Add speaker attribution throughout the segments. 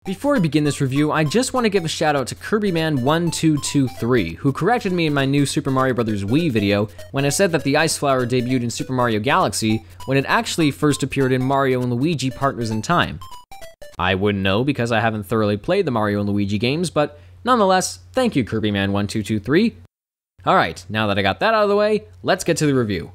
Speaker 1: Before we begin this review, I just want to give a shout out to Kirbyman1223, who corrected me in my new Super Mario Bros. Wii video when I said that the Ice Flower debuted in Super Mario Galaxy when it actually first appeared in Mario and Luigi Partners in Time. I wouldn't know because I haven't thoroughly played the Mario and Luigi games, but nonetheless, thank you Kirbyman1223. Alright, now that I got that out of the way, let's get to the review.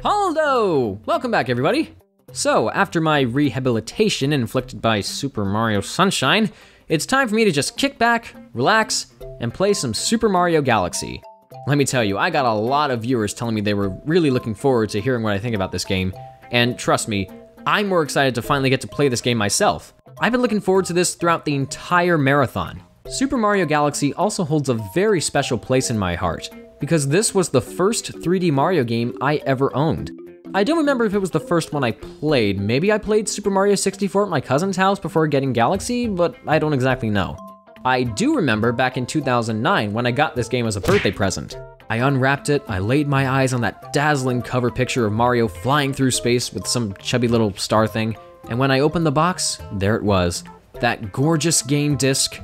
Speaker 1: Haldo! Welcome back, everybody! So, after my rehabilitation inflicted by Super Mario Sunshine, it's time for me to just kick back, relax, and play some Super Mario Galaxy. Let me tell you, I got a lot of viewers telling me they were really looking forward to hearing what I think about this game, and trust me, I'm more excited to finally get to play this game myself. I've been looking forward to this throughout the entire marathon. Super Mario Galaxy also holds a very special place in my heart, because this was the first 3D Mario game I ever owned. I don't remember if it was the first one I played. Maybe I played Super Mario 64 at my cousin's house before getting Galaxy, but I don't exactly know. I do remember back in 2009 when I got this game as a birthday present. I unwrapped it, I laid my eyes on that dazzling cover picture of Mario flying through space with some chubby little star thing, and when I opened the box, there it was. That gorgeous game disc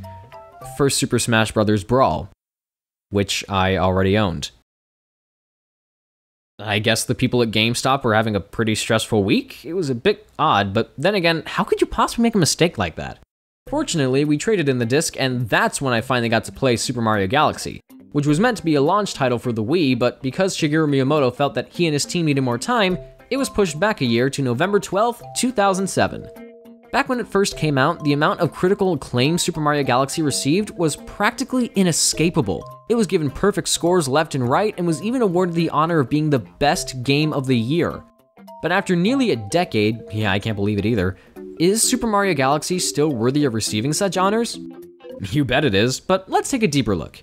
Speaker 1: for Super Smash Bros. Brawl, which I already owned. I guess the people at GameStop were having a pretty stressful week. It was a bit odd, but then again, how could you possibly make a mistake like that? Fortunately, we traded in the disc, and that's when I finally got to play Super Mario Galaxy, which was meant to be a launch title for the Wii, but because Shigeru Miyamoto felt that he and his team needed more time, it was pushed back a year to November 12th, 2007. Back when it first came out, the amount of critical acclaim Super Mario Galaxy received was practically inescapable. It was given perfect scores left and right and was even awarded the honor of being the best game of the year. But after nearly a decade, yeah, I can't believe it either, is Super Mario Galaxy still worthy of receiving such honors? You bet it is, but let's take a deeper look.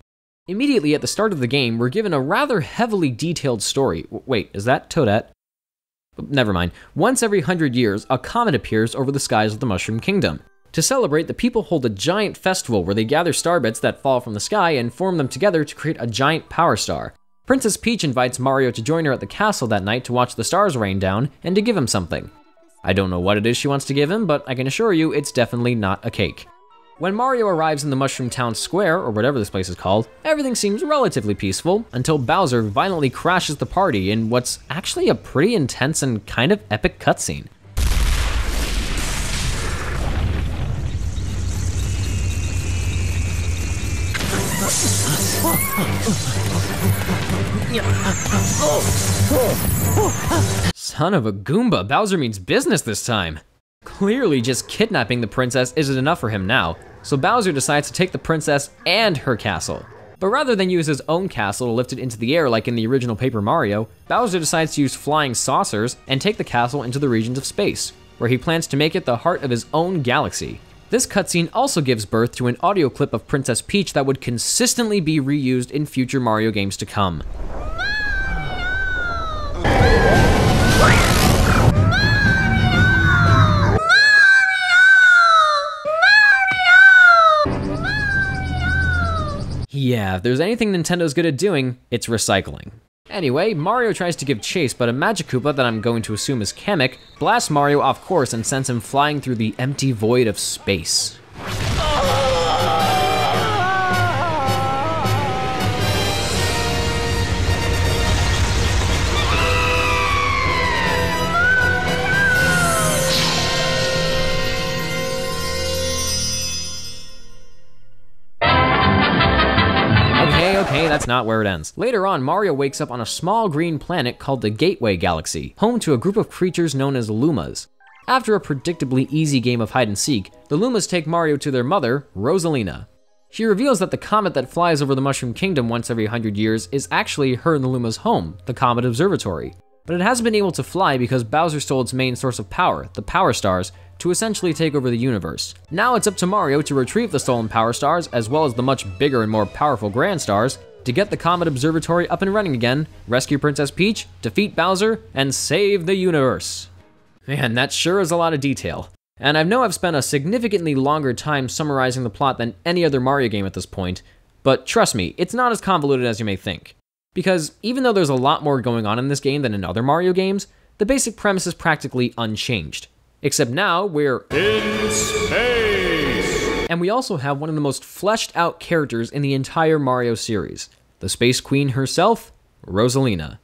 Speaker 1: Immediately at the start of the game, we're given a rather heavily detailed story. Wait, is that Toadette? Never mind. Once every 100 years, a comet appears over the skies of the Mushroom Kingdom. To celebrate, the people hold a giant festival where they gather star bits that fall from the sky and form them together to create a giant power star. Princess Peach invites Mario to join her at the castle that night to watch the stars rain down and to give him something. I don't know what it is she wants to give him, but I can assure you it's definitely not a cake. When Mario arrives in the Mushroom Town Square, or whatever this place is called, everything seems relatively peaceful until Bowser violently crashes the party in what's actually a pretty intense and kind of epic cutscene. Son of a Goomba, Bowser means business this time. Clearly just kidnapping the princess isn't enough for him now, so Bowser decides to take the princess and her castle. But rather than use his own castle to lift it into the air like in the original Paper Mario, Bowser decides to use flying saucers and take the castle into the regions of space, where he plans to make it the heart of his own galaxy. This cutscene also gives birth to an audio clip of Princess Peach that would consistently be reused in future Mario games to come. Yeah, if there's anything Nintendo's good at doing, it's recycling. Anyway, Mario tries to give chase, but a Magikoopa that I'm going to assume is Kamek blasts Mario off course and sends him flying through the empty void of space. Okay, that's not where it ends. Later on, Mario wakes up on a small green planet called the Gateway Galaxy, home to a group of creatures known as Lumas. After a predictably easy game of hide and seek, the Lumas take Mario to their mother, Rosalina. She reveals that the comet that flies over the Mushroom Kingdom once every 100 years is actually her and the Lumas' home, the Comet Observatory. But it hasn't been able to fly because Bowser stole its main source of power, the Power Stars, to essentially take over the universe. Now it's up to Mario to retrieve the stolen Power Stars, as well as the much bigger and more powerful Grand Stars, to get the Comet Observatory up and running again, rescue Princess Peach, defeat Bowser, and save the universe. Man, that sure is a lot of detail. And I know I've spent a significantly longer time summarizing the plot than any other Mario game at this point, but trust me, it's not as convoluted as you may think. Because even though there's a lot more going on in this game than in other Mario games, the basic premise is practically unchanged. Except now we're in space! And we also have one of the most fleshed out characters in the entire Mario series, the Space Queen herself, Rosalina.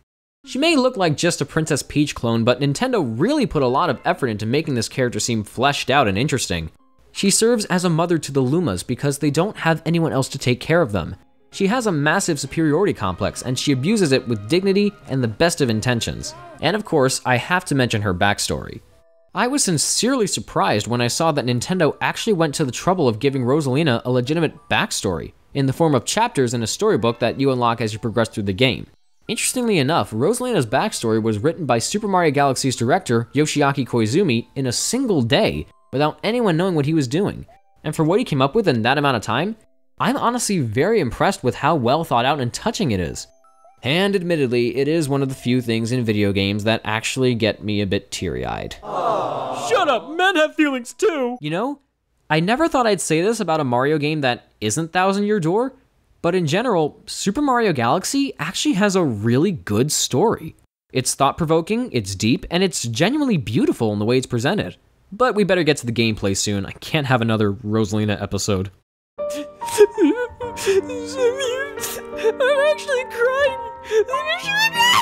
Speaker 1: She may look like just a Princess Peach clone, but Nintendo really put a lot of effort into making this character seem fleshed out and interesting. She serves as a mother to the Lumas because they don't have anyone else to take care of them. She has a massive superiority complex, and she abuses it with dignity and the best of intentions. And of course, I have to mention her backstory. I was sincerely surprised when I saw that Nintendo actually went to the trouble of giving Rosalina a legitimate backstory, in the form of chapters in a storybook that you unlock as you progress through the game. Interestingly enough, Rosalina's backstory was written by Super Mario Galaxy's director, Yoshiaki Koizumi, in a single day, without anyone knowing what he was doing. And for what he came up with in that amount of time, I'm honestly very impressed with how well thought out and touching it is. And admittedly, it is one of the few things in video games that actually get me a bit teary-eyed.
Speaker 2: Shut up, men have feelings too!
Speaker 1: You know, I never thought I'd say this about a Mario game that isn't Thousand Year Door, but in general, Super Mario Galaxy actually has a really good story. It's thought-provoking, it's deep, and it's genuinely beautiful in the way it's presented. But we better get to the gameplay soon. I can't have another Rosalina episode.
Speaker 2: I'm actually crying.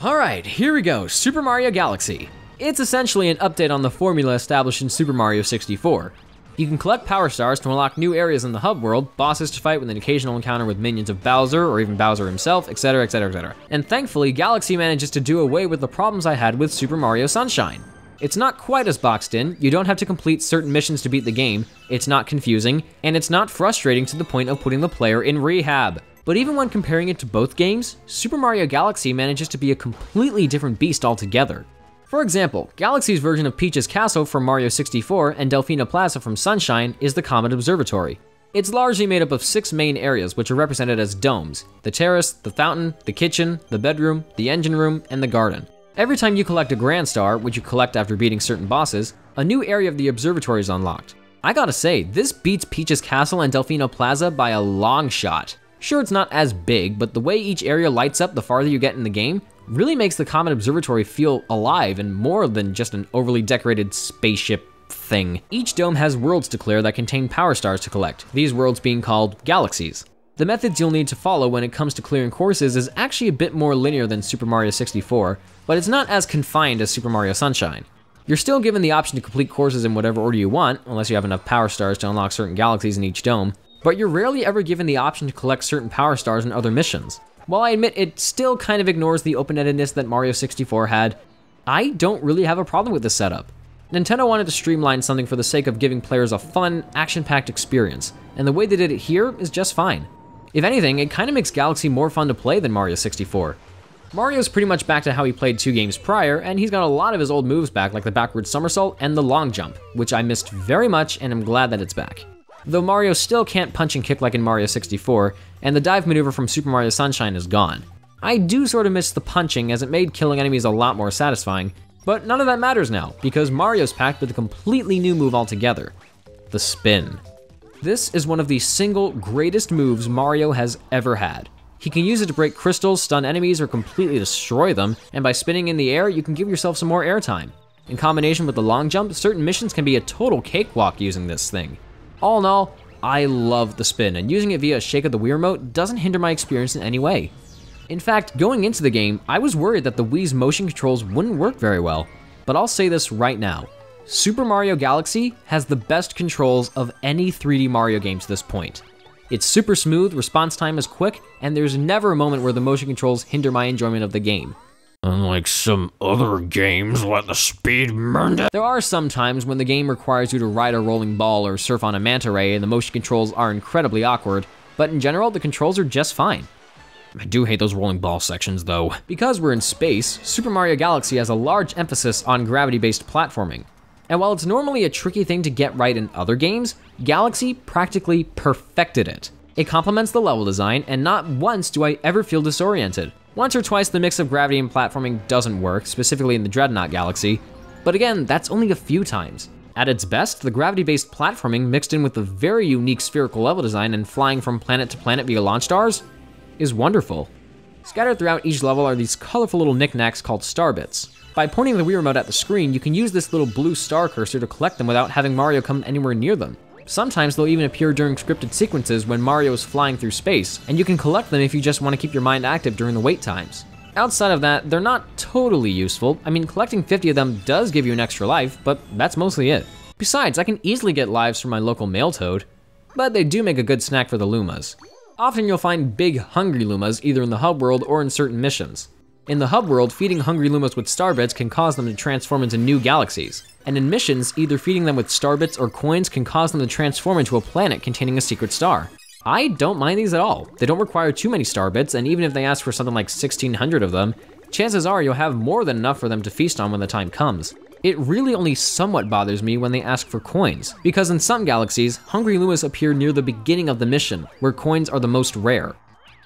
Speaker 1: Alright, here we go, Super Mario Galaxy. It's essentially an update on the formula established in Super Mario 64. You can collect Power Stars to unlock new areas in the hub world, bosses to fight with an occasional encounter with minions of Bowser, or even Bowser himself, etc, etc, etc. And thankfully, Galaxy manages to do away with the problems I had with Super Mario Sunshine. It's not quite as boxed in, you don't have to complete certain missions to beat the game, it's not confusing, and it's not frustrating to the point of putting the player in rehab. But even when comparing it to both games, Super Mario Galaxy manages to be a completely different beast altogether. For example, Galaxy's version of Peach's Castle from Mario 64 and Delfina Plaza from Sunshine is the Comet Observatory. It's largely made up of 6 main areas, which are represented as domes: the terrace, the fountain, the kitchen, the bedroom, the engine room, and the garden. Every time you collect a Grand Star, which you collect after beating certain bosses, a new area of the observatory is unlocked. I gotta say, this beats Peach's Castle and Delfina Plaza by a long shot. Sure, it's not as big, but the way each area lights up the farther you get in the game really makes the Comet Observatory feel alive and more than just an overly decorated spaceship thing. Each dome has worlds to clear that contain Power Stars to collect, these worlds being called galaxies. The methods you'll need to follow when it comes to clearing courses is actually a bit more linear than Super Mario 64, but it's not as confined as Super Mario Sunshine. You're still given the option to complete courses in whatever order you want, unless you have enough Power Stars to unlock certain galaxies in each dome, but you're rarely ever given the option to collect certain Power Stars in other missions. While I admit it still kind of ignores the open-endedness that Mario 64 had, I don't really have a problem with this setup. Nintendo wanted to streamline something for the sake of giving players a fun, action-packed experience, and the way they did it here is just fine. If anything, it kind of makes Galaxy more fun to play than Mario 64. Mario's pretty much back to how he played 2 games prior, and he's got a lot of his old moves back, like the backward somersault and the long jump, which I missed very much and I'm glad that it's back. Though Mario still can't punch and kick like in Mario 64, and the dive maneuver from Super Mario Sunshine is gone. I do sort of miss the punching, as it made killing enemies a lot more satisfying, but none of that matters now, because Mario's packed with a completely new move altogether: the spin. This is one of the single greatest moves Mario has ever had. He can use it to break crystals, stun enemies, or completely destroy them, and by spinning in the air, you can give yourself some more airtime. In combination with the long jump, certain missions can be a total cakewalk using this thing. All in all, I love the spin, and using it via a shake of the Wii remote doesn't hinder my experience in any way. In fact, going into the game, I was worried that the Wii's motion controls wouldn't work very well, but I'll say this right now. Super Mario Galaxy has the best controls of any 3D Mario game to this point. It's super smooth, response time is quick, and there's never a moment where the motion controls hinder my enjoyment of the game.
Speaker 2: Unlike some other games, let the speed burn down.
Speaker 1: There are some times when the game requires you to ride a rolling ball or surf on a manta ray and the motion controls are incredibly awkward, but in general, the controls are just fine.
Speaker 2: I do hate those rolling ball sections though.
Speaker 1: Because we're in space, Super Mario Galaxy has a large emphasis on gravity-based platforming. And while it's normally a tricky thing to get right in other games, Galaxy practically perfected it. It complements the level design, and not once do I ever feel disoriented. Once or twice the mix of gravity and platforming doesn't work, specifically in the Dreadnought Galaxy, but again, that's only a few times. At its best, the gravity-based platforming mixed in with the very unique spherical level design and flying from planet to planet via launch stars is wonderful. Scattered throughout each level are these colorful little knickknacks called star bits. By pointing the Wii Remote at the screen, you can use this little blue star cursor to collect them without having Mario come anywhere near them. Sometimes they'll even appear during scripted sequences when Mario is flying through space, and you can collect them if you just want to keep your mind active during the wait times. Outside of that, they're not totally useful. I mean, collecting 50 of them does give you an extra life, but that's mostly it. Besides, I can easily get lives from my local mail toad, but they do make a good snack for the Lumas. Often you'll find big, hungry Lumas either in the hub world or in certain missions. In the hub world, feeding hungry Lumas with star bits can cause them to transform into new galaxies. And in missions, either feeding them with star bits or coins can cause them to transform into a planet containing a secret star. I don't mind these at all. They don't require too many star bits, and even if they ask for something like 1,600 of them, chances are you'll have more than enough for them to feast on when the time comes. It really only somewhat bothers me when they ask for coins, because in some galaxies, hungry Lumas appear near the beginning of the mission, where coins are the most rare.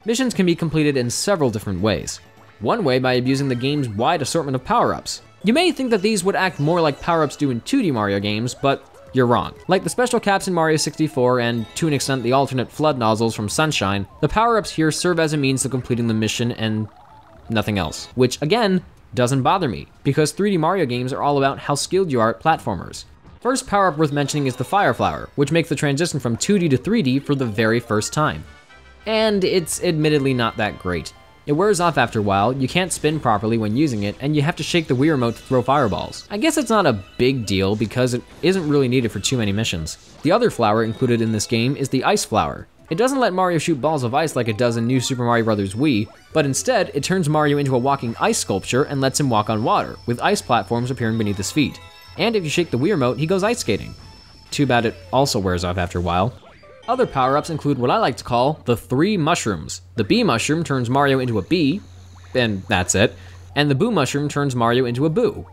Speaker 1: Missions can be completed in several different ways. One way by abusing the game's wide assortment of power-ups. You may think that these would act more like power-ups do in 2D Mario games, but you're wrong. Like the special caps in Mario 64 and, to an extent, the alternate flood nozzles from Sunshine, the power-ups here serve as a means of completing the mission and nothing else. Which, again, doesn't bother me, because 3D Mario games are all about how skilled you are at platformers. First power-up worth mentioning is the Fire Flower, which makes the transition from 2D to 3D for the very first time. And it's admittedly not that great. It wears off after a while, you can't spin properly when using it, and you have to shake the Wii Remote to throw fireballs. I guess it's not a big deal because it isn't really needed for too many missions. The other flower included in this game is the Ice Flower. It doesn't let Mario shoot balls of ice like it does in New Super Mario Bros. Wii, but instead, it turns Mario into a walking ice sculpture and lets him walk on water, with ice platforms appearing beneath his feet. And if you shake the Wii Remote, he goes ice skating. Too bad it also wears off after a while. Other power-ups include what I like to call the 3 mushrooms. The Bee Mushroom turns Mario into a bee, and that's it. And the Boo Mushroom turns Mario into a boo.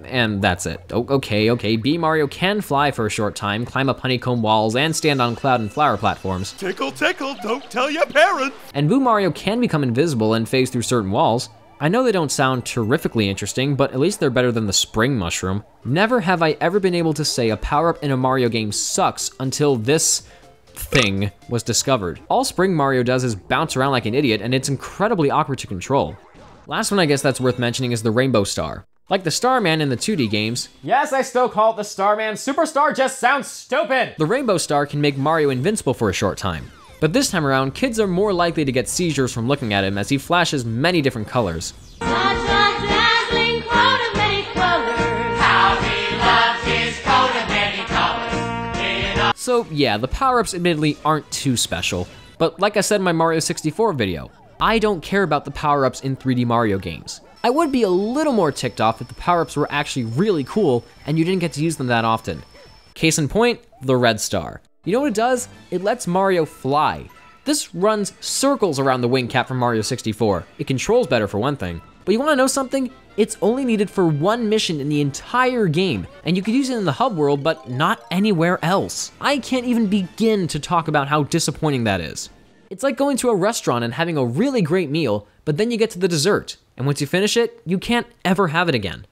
Speaker 1: And that's it. Okay, Bee Mario can fly for a short time, climb up honeycomb walls, and stand on cloud and flower platforms.
Speaker 3: Tickle, tickle, don't tell your parents!
Speaker 1: And Boo Mario can become invisible and phase through certain walls. I know they don't sound terrifically interesting, but at least they're better than the Spring Mushroom. Never have I ever been able to say a power-up in a Mario game sucks until this thing was discovered. All Spring Mario does is bounce around like an idiot, and it's incredibly awkward to control. Last one I guess that's worth mentioning is the Rainbow Star. Like the Starman in the 2D games, yes, I still call it the Starman, Superstar just sounds stupid! The Rainbow Star can make Mario invincible for a short time. But this time around, kids are more likely to get seizures from looking at him as he flashes many different colors. So yeah, the power-ups admittedly aren't too special, but like I said in my Mario 64 video, I don't care about the power-ups in 3D Mario games. I would be a little more ticked off if the power-ups were actually really cool and you didn't get to use them that often. Case in point, the Red Star. You know what it does? It lets Mario fly. This runs circles around the wing cap from Mario 64. It controls better for one thing. But you wanna know something? It's only needed for one mission in the entire game, and you could use it in the hub world, but not anywhere else. I can't even begin to talk about how disappointing that is. It's like going to a restaurant and having a really great meal, but then you get to the dessert, and once you finish it, you can't ever have it again.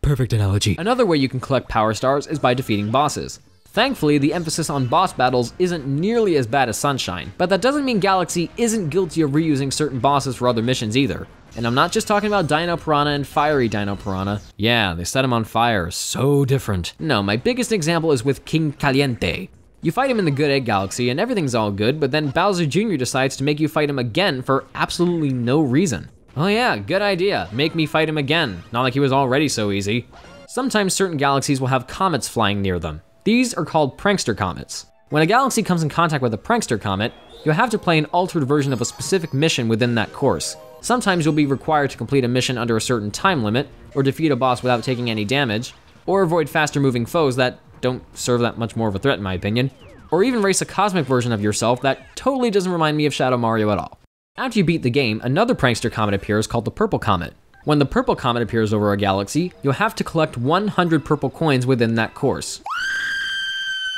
Speaker 1: Perfect analogy. Another way you can collect power stars is by defeating bosses. Thankfully, the emphasis on boss battles isn't nearly as bad as Sunshine, but that doesn't mean Galaxy isn't guilty of reusing certain bosses for other missions either. And I'm not just talking about Dino Piranha and Fiery Dino Piranha. Yeah, they set him on fire, so different. No, my biggest example is with King Caliente. You fight him in the Good Egg Galaxy and everything's all good, but then Bowser Jr. decides to make you fight him again for absolutely no reason. Oh yeah, good idea, make me fight him again. Not like he was already so easy. Sometimes certain galaxies will have comets flying near them. These are called prankster comets. When a galaxy comes in contact with a prankster comet, you'll have to play an altered version of a specific mission within that course. Sometimes you'll be required to complete a mission under a certain time limit, or defeat a boss without taking any damage, or avoid faster moving foes that don't serve that much more of a threat in my opinion, or even race a cosmic version of yourself that totally doesn't remind me of Shadow Mario at all. After you beat the game, another prankster comet appears called the Purple Comet. When the Purple Comet appears over a galaxy, you'll have to collect 100 purple coins within that course.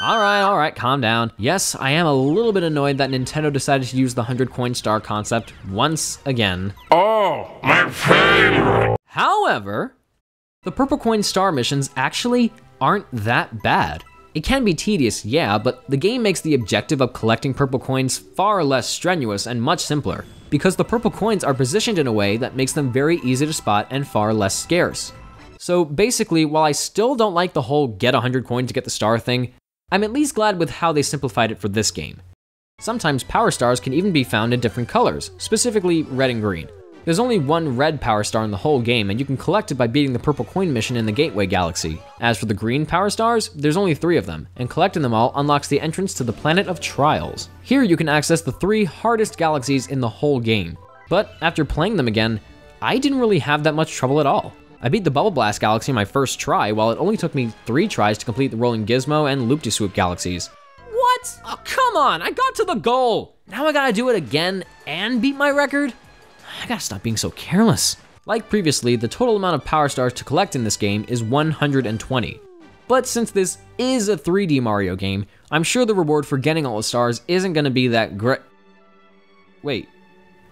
Speaker 1: Alright, calm down. Yes, I am a little bit annoyed that Nintendo decided to use the 100 coin star concept once again.
Speaker 2: Oh, my favorite!
Speaker 1: However, the purple coin star missions actually aren't that bad. It can be tedious, yeah, but the game makes the objective of collecting purple coins far less strenuous and much simpler. because the purple coins are positioned in a way that makes them very easy to spot and far less scarce. So basically, while I still don't like the whole get 100 coins to get the star thing, I'm at least glad with how they simplified it for this game. Sometimes power stars can even be found in different colors, specifically red and green. There's only one red power star in the whole game, and you can collect it by beating the purple coin mission in the Gateway Galaxy. As for the green power stars, there's only 3 of them, and collecting them all unlocks the entrance to the Planet of Trials. Here you can access the 3 hardest galaxies in the whole game. But after playing them again, I didn't really have that much trouble at all. I beat the Bubble Blast Galaxy my first try, while it only took me 3 tries to complete the Rolling Gizmo and Loop-de-Swoop galaxies. What? Oh, come on, I got to the goal! Now I gotta do it again and beat my record? I gotta stop being so careless. Like previously, the total amount of power stars to collect in this game is 120. But since this is a 3D Mario game, I'm sure the reward for getting all the stars isn't gonna be that great. Wait,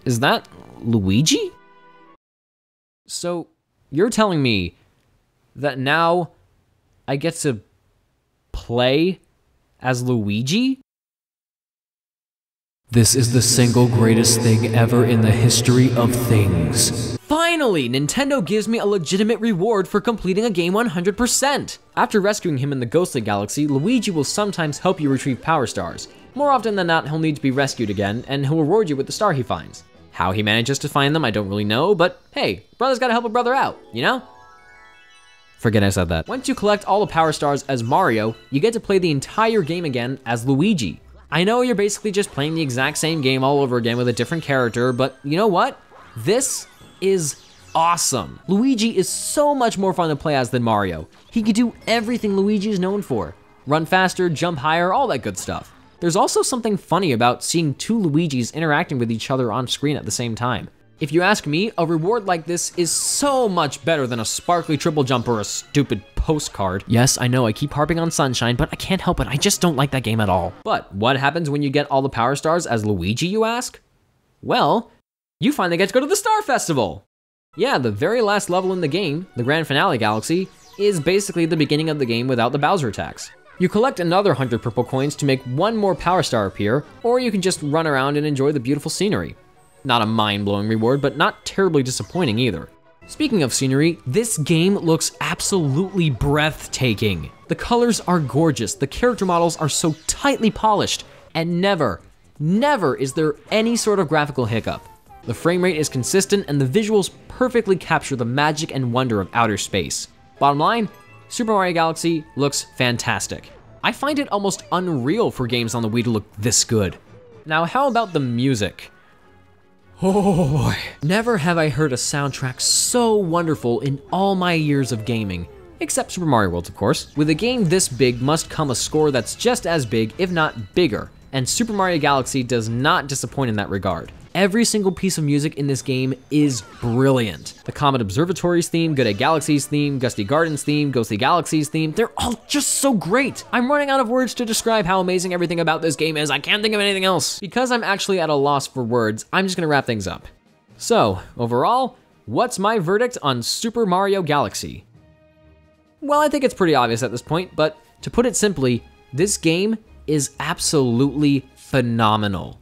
Speaker 1: is that Luigi? So, you're telling me that now I get to play as Luigi?
Speaker 2: This is the single greatest thing ever in the history of things.
Speaker 1: Finally, Nintendo gives me a legitimate reward for completing a game 100%. After rescuing him in the Ghostly Galaxy, Luigi will sometimes help you retrieve power stars. More often than not, he'll need to be rescued again, and he'll reward you with the star he finds. How he manages to find them, I don't really know, but hey, brother's gotta help a brother out, you know? Forget I said that. Once you collect all the power stars as Mario, you get to play the entire game again as Luigi. I know you're basically just playing the exact same game all over again with a different character, but you know what? This is awesome. Luigi is so much more fun to play as than Mario. He can do everything Luigi is known for. Run faster, jump higher, all that good stuff. There's also something funny about seeing 2 Luigis interacting with each other on screen at the same time. If you ask me, a reward like this is so much better than a sparkly triple jump or a stupid postcard. Yes, I know I keep harping on Sunshine, but I can't help it, I just don't like that game at all. But what happens when you get all the power stars as Luigi, you ask? Well, you finally get to go to the Star Festival. Yeah, the very last level in the game, the Grand Finale Galaxy, is basically the beginning of the game without the Bowser attacks. You collect another 100 purple coins to make 1 more power star appear, or you can just run around and enjoy the beautiful scenery. Not a mind-blowing reward, but not terribly disappointing either. Speaking of scenery, this game looks absolutely breathtaking. The colors are gorgeous, the character models are so tightly polished, and never is there any sort of graphical hiccup. The frame rate is consistent and the visuals perfectly capture the magic and wonder of outer space. Bottom line, Super Mario Galaxy looks fantastic. I find it almost unreal for games on the Wii to look this good. Now how about the music? Oh boy. Never have I heard a soundtrack so wonderful in all my years of gaming. Except Super Mario World, of course. With a game this big must come a score that's just as big, if not bigger. And Super Mario Galaxy does not disappoint in that regard. Every single piece of music in this game is brilliant. The Comet Observatory's theme, Good Egg Galaxy's theme, Gusty Garden's theme, Ghostly Galaxy's theme, they're all just so great. I'm running out of words to describe how amazing everything about this game is. I can't think of anything else. Because I'm actually at a loss for words, I'm just gonna wrap things up. So, overall, what's my verdict on Super Mario Galaxy? Well, I think it's pretty obvious at this point, but to put it simply, this game is absolutely phenomenal.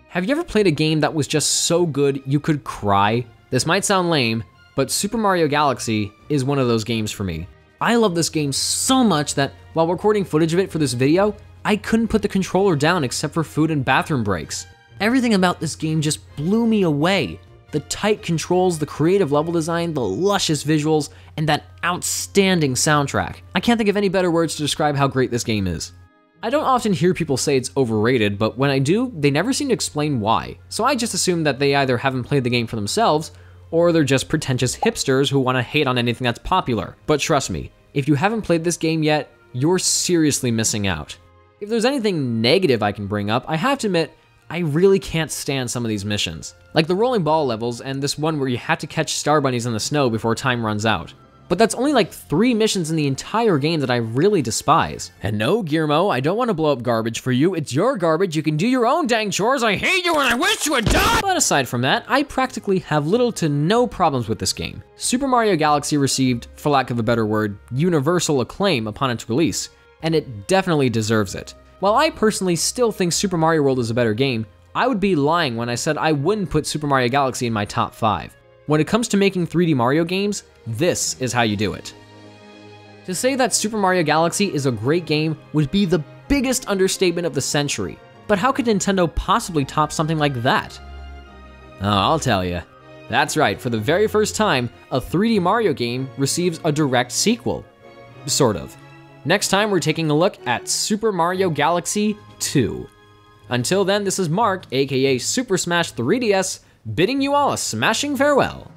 Speaker 1: Have you ever played a game that was just so good you could cry? This might sound lame, but Super Mario Galaxy is one of those games for me. I love this game so much that while recording footage of it for this video, I couldn't put the controller down except for food and bathroom breaks. Everything about this game just blew me away. The tight controls, the creative level design, the luscious visuals, and that outstanding soundtrack. I can't think of any better words to describe how great this game is. I don't often hear people say it's overrated, but when I do, they never seem to explain why. So I just assume that they either haven't played the game for themselves, or they're just pretentious hipsters who want to hate on anything that's popular. But trust me, if you haven't played this game yet, you're seriously missing out. If there's anything negative I can bring up, I have to admit, I really can't stand some of these missions. Like the rolling ball levels and this one where you have to catch star bunnies in the snow before time runs out. But that's only like 3 missions in the entire game that I really despise. And no, Guillermo, I don't want to blow up garbage for you. It's your garbage. You can do your own dang chores. I hate you and I wish you would die! But aside from that, I practically have little to no problems with this game. Super Mario Galaxy received, for lack of a better word, universal acclaim upon its release, and it definitely deserves it. While I personally still think Super Mario World is a better game, I would be lying when I said I wouldn't put Super Mario Galaxy in my top 5. When it comes to making 3D Mario games, this is how you do it. To say that Super Mario Galaxy is a great game would be the biggest understatement of the century, but how could Nintendo possibly top something like that? Oh, I'll tell you. That's right, for the very first time, a 3D Mario game receives a direct sequel. Sort of. Next time, we're taking a look at Super Mario Galaxy 2. Until then, this is Mark, aka Super Smash 3DS, bidding you all a smashing farewell.